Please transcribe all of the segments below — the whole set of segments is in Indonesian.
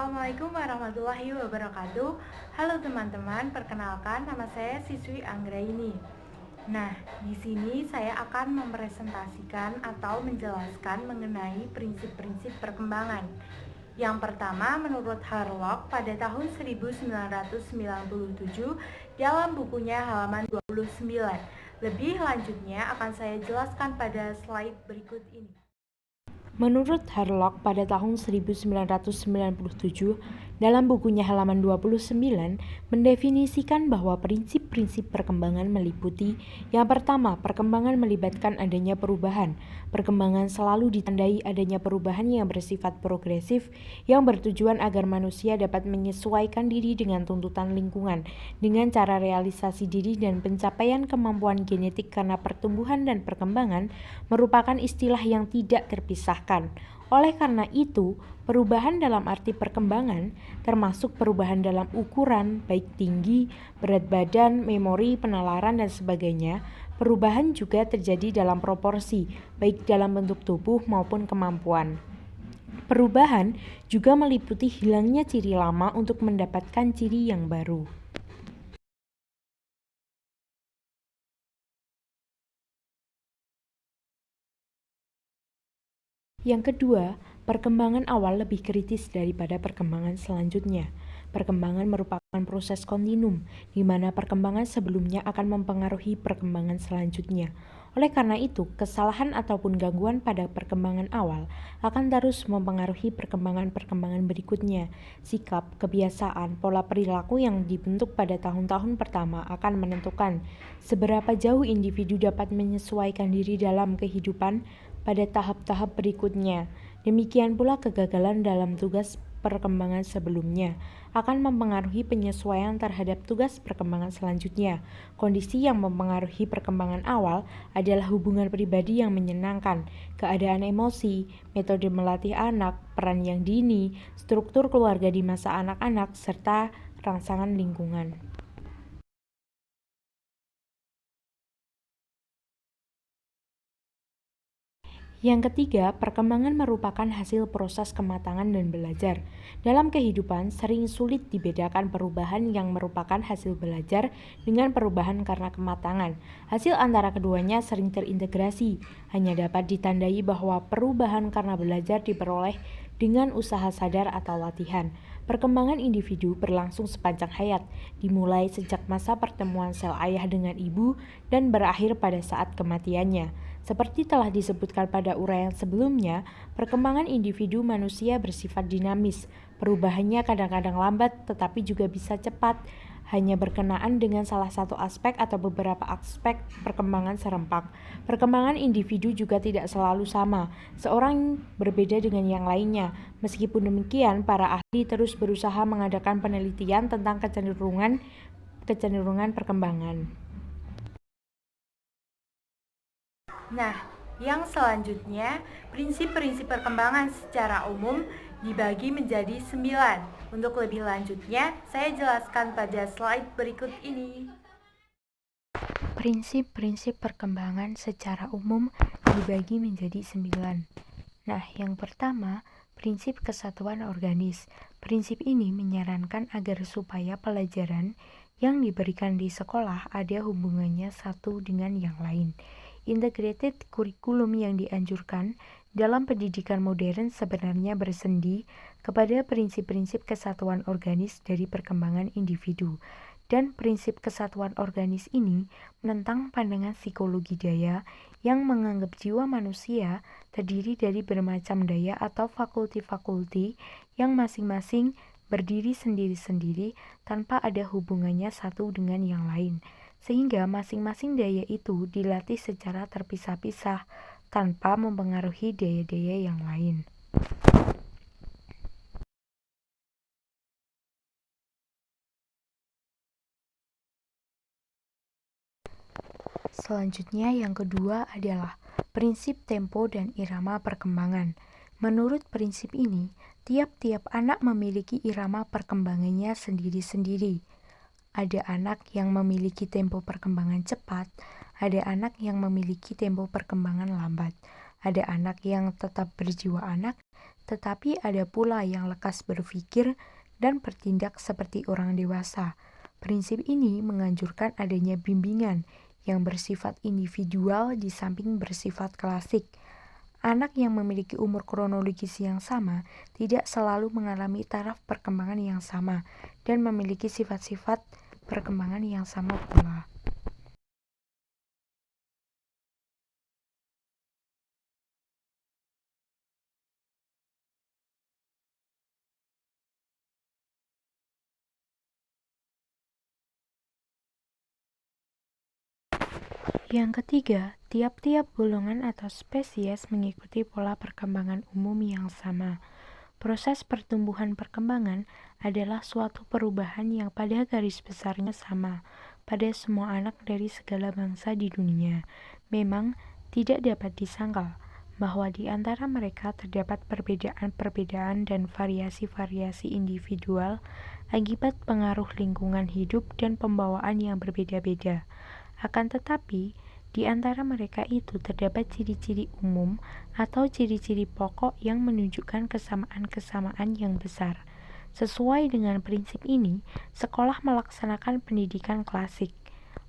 Assalamualaikum warahmatullahi wabarakatuh. Halo teman-teman, perkenalkan nama saya siswi Anggraini. Nah, di sini saya akan mempresentasikan atau menjelaskan mengenai prinsip-prinsip perkembangan. Yang pertama, menurut Harlock pada tahun 1997 dalam bukunya halaman 29. Lebih lanjutnya akan saya jelaskan pada slide berikut ini. Menurut Harlock pada tahun 1997, dalam bukunya halaman 29, mendefinisikan bahwa prinsip-prinsip perkembangan meliputi: yang pertama, perkembangan melibatkan adanya perubahan. Perkembangan selalu ditandai adanya perubahan yang bersifat progresif, yang bertujuan agar manusia dapat menyesuaikan diri dengan tuntutan lingkungan, dengan cara realisasi diri dan pencapaian kemampuan genetik karena pertumbuhan dan perkembangan merupakan istilah yang tidak terpisahkan. Oleh karena itu, perubahan dalam arti perkembangan, termasuk perubahan dalam ukuran, baik tinggi, berat badan, memori, penalaran, dan sebagainya, perubahan juga terjadi dalam proporsi, baik dalam bentuk tubuh maupun kemampuan. Perubahan juga meliputi hilangnya ciri lama untuk mendapatkan ciri yang baru. Yang kedua, perkembangan awal lebih kritis daripada perkembangan selanjutnya. Perkembangan merupakan proses kontinum, di mana perkembangan sebelumnya akan mempengaruhi perkembangan selanjutnya. Oleh karena itu, kesalahan ataupun gangguan pada perkembangan awal akan terus mempengaruhi perkembangan-perkembangan berikutnya. Sikap, kebiasaan, pola perilaku yang dibentuk pada tahun-tahun pertama akan menentukan seberapa jauh individu dapat menyesuaikan diri dalam kehidupan pada tahap-tahap berikutnya. Demikian pula kegagalan dalam tugas perkembangan sebelumnya akan mempengaruhi penyesuaian terhadap tugas perkembangan selanjutnya. Kondisi yang mempengaruhi perkembangan awal adalah hubungan pribadi yang menyenangkan, keadaan emosi, metode melatih anak, peran yang dini, struktur keluarga di masa anak-anak, serta rangsangan lingkungan. Yang ketiga, perkembangan merupakan hasil proses kematangan dan belajar. Dalam kehidupan, sering sulit dibedakan perubahan yang merupakan hasil belajar dengan perubahan karena kematangan. Hasil antara keduanya sering terintegrasi, hanya dapat ditandai bahwa perubahan karena belajar diperoleh dengan usaha sadar atau latihan. Perkembangan individu berlangsung sepanjang hayat, dimulai sejak masa pertemuan sel ayah dengan ibu dan berakhir pada saat kematiannya. Seperti telah disebutkan pada uraian sebelumnya, perkembangan individu manusia bersifat dinamis. Perubahannya kadang-kadang lambat tetapi juga bisa cepat, hanya berkenaan dengan salah satu aspek atau beberapa aspek perkembangan serempak. Perkembangan individu juga tidak selalu sama, seorang berbeda dengan yang lainnya. Meskipun demikian, para ahli terus berusaha mengadakan penelitian tentang kecenderungan perkembangan. Nah, yang selanjutnya, prinsip-prinsip perkembangan secara umum dibagi menjadi 9. Untuk lebih lanjutnya, saya jelaskan pada slide berikut ini. Prinsip-prinsip perkembangan secara umum dibagi menjadi 9. Nah, yang pertama, prinsip kesatuan organis. Prinsip ini menyarankan agar supaya pelajaran yang diberikan di sekolah ada hubungannya satu dengan yang lain. Integrated kurikulum yang dianjurkan dalam pendidikan modern sebenarnya bersendi kepada prinsip-prinsip kesatuan organis dari perkembangan individu. Dan prinsip kesatuan organis ini menentang pandangan psikologi daya yang menganggap jiwa manusia terdiri dari bermacam daya atau fakulti-fakulti yang masing-masing berdiri sendiri-sendiri tanpa ada hubungannya satu dengan yang lain, sehingga masing-masing daya itu dilatih secara terpisah-pisah tanpa mempengaruhi daya-daya yang lain. Selanjutnya yang kedua adalah prinsip tempo dan irama perkembangan. Menurut prinsip ini, tiap-tiap anak memiliki irama perkembangannya sendiri-sendiri. Ada anak yang memiliki tempo perkembangan cepat, ada anak yang memiliki tempo perkembangan lambat, ada anak yang tetap berjiwa anak, tetapi ada pula yang lekas berpikir dan bertindak seperti orang dewasa. Prinsip ini menganjurkan adanya bimbingan yang bersifat individual di samping bersifat klasik. Anak yang memiliki umur kronologis yang sama tidak selalu mengalami taraf perkembangan yang sama dan memiliki sifat-sifat perkembangan yang sama pula. Yang ketiga, tiap-tiap golongan atau spesies mengikuti pola perkembangan umum yang sama. Proses pertumbuhan perkembangan adalah suatu perubahan yang pada garis besarnya sama pada semua anak dari segala bangsa di dunia. Memang tidak dapat disangkal bahwa di antara mereka terdapat perbedaan-perbedaan dan variasi-variasi individual akibat pengaruh lingkungan hidup dan pembawaan yang berbeda-beda. Akan tetapi, di antara mereka itu terdapat ciri-ciri umum atau ciri-ciri pokok yang menunjukkan kesamaan-kesamaan yang besar. Sesuai dengan prinsip ini, sekolah melaksanakan pendidikan klasik.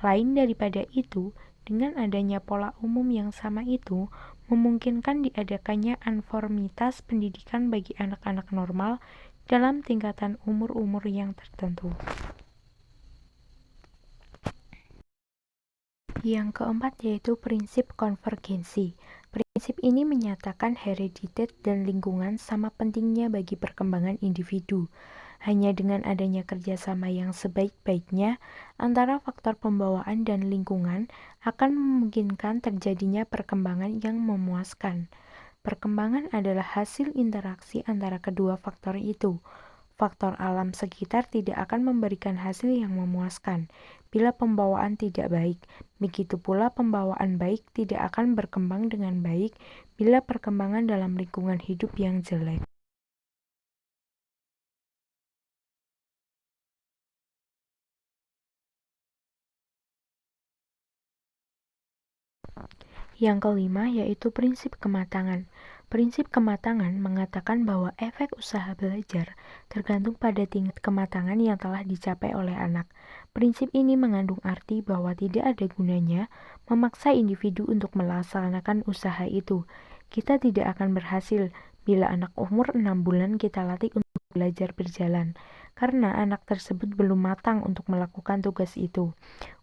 Lain daripada itu, dengan adanya pola umum yang sama itu, memungkinkan diadakannya uniformitas pendidikan bagi anak-anak normal dalam tingkatan umur-umur yang tertentu. Yang keempat yaitu prinsip konvergensi. Prinsip ini menyatakan hereditas dan lingkungan sama pentingnya bagi perkembangan individu. Hanya dengan adanya kerjasama yang sebaik-baiknya antara faktor pembawaan dan lingkungan akan memungkinkan terjadinya perkembangan yang memuaskan. Perkembangan adalah hasil interaksi antara kedua faktor itu. Faktor alam sekitar tidak akan memberikan hasil yang memuaskan bila pembawaan tidak baik. Begitu pula pembawaan baik tidak akan berkembang dengan baik bila perkembangan dalam lingkungan hidup yang jelek. Yang kelima yaitu prinsip kematangan. Prinsip kematangan mengatakan bahwa efek usaha belajar tergantung pada tingkat kematangan yang telah dicapai oleh anak. Prinsip ini mengandung arti bahwa tidak ada gunanya memaksa individu untuk melaksanakan usaha itu. Kita tidak akan berhasil bila anak umur 6 bulan kita latih untuk belajar berjalan, karena anak tersebut belum matang untuk melakukan tugas itu.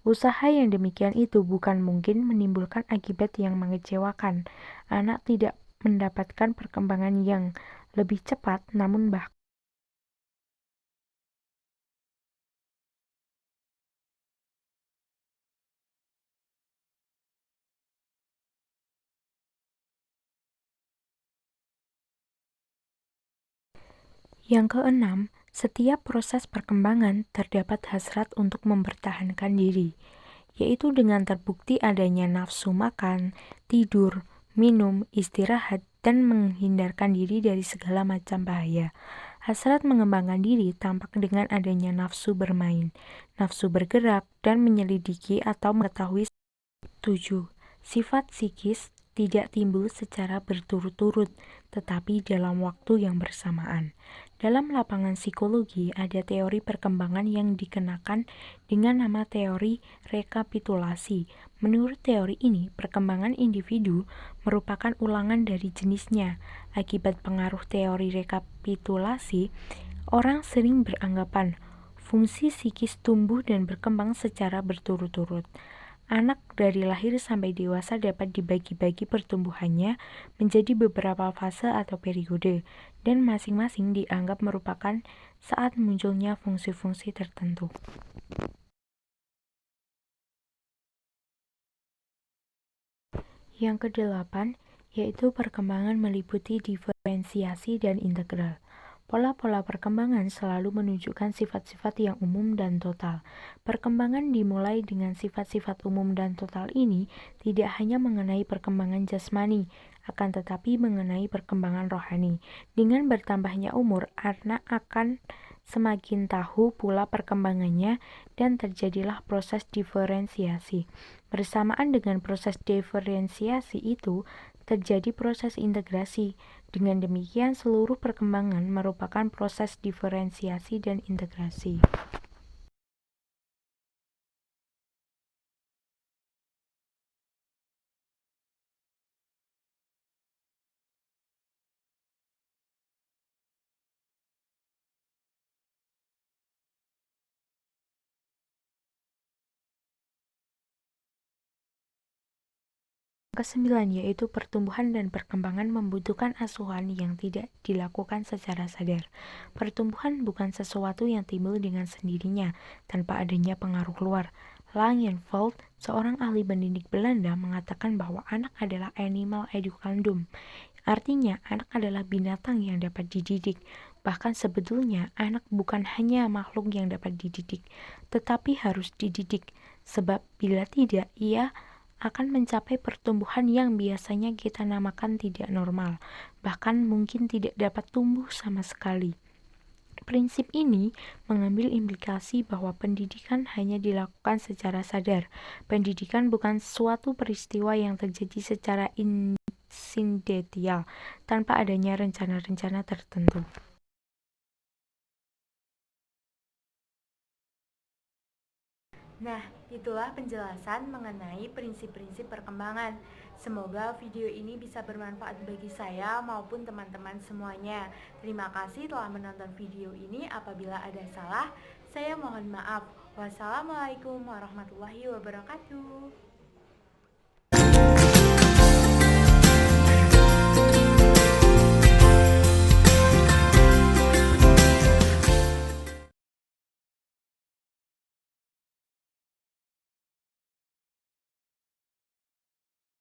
Usaha yang demikian itu bukan mungkin menimbulkan akibat yang mengecewakan. Anak tidak mendapatkan perkembangan yang lebih cepat, namun bahkan yang keenam, setiap proses perkembangan terdapat hasrat untuk mempertahankan diri, yaitu dengan terbukti adanya nafsu makan, tidur, minum, istirahat, dan menghindarkan diri dari segala macam bahaya. Hasrat mengembangkan diri tampak dengan adanya nafsu bermain, nafsu bergerak, dan menyelidiki atau mengetahui. 7. Sifat psikis tidak timbul secara berturut-turut, tetapi dalam waktu yang bersamaan. Dalam lapangan psikologi ada teori perkembangan yang dikenakan dengan nama teori rekapitulasi. Menurut teori ini, perkembangan individu merupakan ulangan dari jenisnya. Akibat pengaruh teori rekapitulasi, orang sering beranggapan fungsi psikis tumbuh dan berkembang secara berturut-turut. Anak dari lahir sampai dewasa dapat dibagi-bagi pertumbuhannya menjadi beberapa fase atau periode, dan masing-masing dianggap merupakan saat munculnya fungsi-fungsi tertentu. Yang kedelapan, yaitu perkembangan meliputi diferensiasi dan integral. Pola-pola perkembangan selalu menunjukkan sifat-sifat yang umum dan total. Perkembangan dimulai dengan sifat-sifat umum dan total ini tidak hanya mengenai perkembangan jasmani, akan tetapi mengenai perkembangan rohani. Dengan bertambahnya umur, anak akan semakin tahu pula perkembangannya dan terjadilah proses diferensiasi. Bersamaan dengan proses diferensiasi itu, terjadi proses integrasi. Dengan demikian, seluruh perkembangan merupakan proses diferensiasi dan integrasi. Kesembilan yaitu pertumbuhan dan perkembangan membutuhkan asuhan yang tidak dilakukan secara sadar. Pertumbuhan bukan sesuatu yang timbul dengan sendirinya, tanpa adanya pengaruh luar. Langenfeld, seorang ahli pendidik Belanda, mengatakan bahwa anak adalah animal educandum. Artinya, anak adalah binatang yang dapat dididik. Bahkan sebetulnya, anak bukan hanya makhluk yang dapat dididik, tetapi harus dididik. Sebab bila tidak, ia akan mencapai pertumbuhan yang biasanya kita namakan tidak normal, bahkan mungkin tidak dapat tumbuh sama sekali. Prinsip ini mengambil implikasi bahwa pendidikan hanya dilakukan secara sadar. Pendidikan bukan suatu peristiwa yang terjadi secara insidental, tanpa adanya rencana-rencana tertentu. Nah, itulah penjelasan mengenai prinsip-prinsip perkembangan. Semoga video ini bisa bermanfaat bagi saya maupun teman-teman semuanya. Terima kasih telah menonton video ini. Apabila ada salah, saya mohon maaf. Wassalamualaikum warahmatullahi wabarakatuh.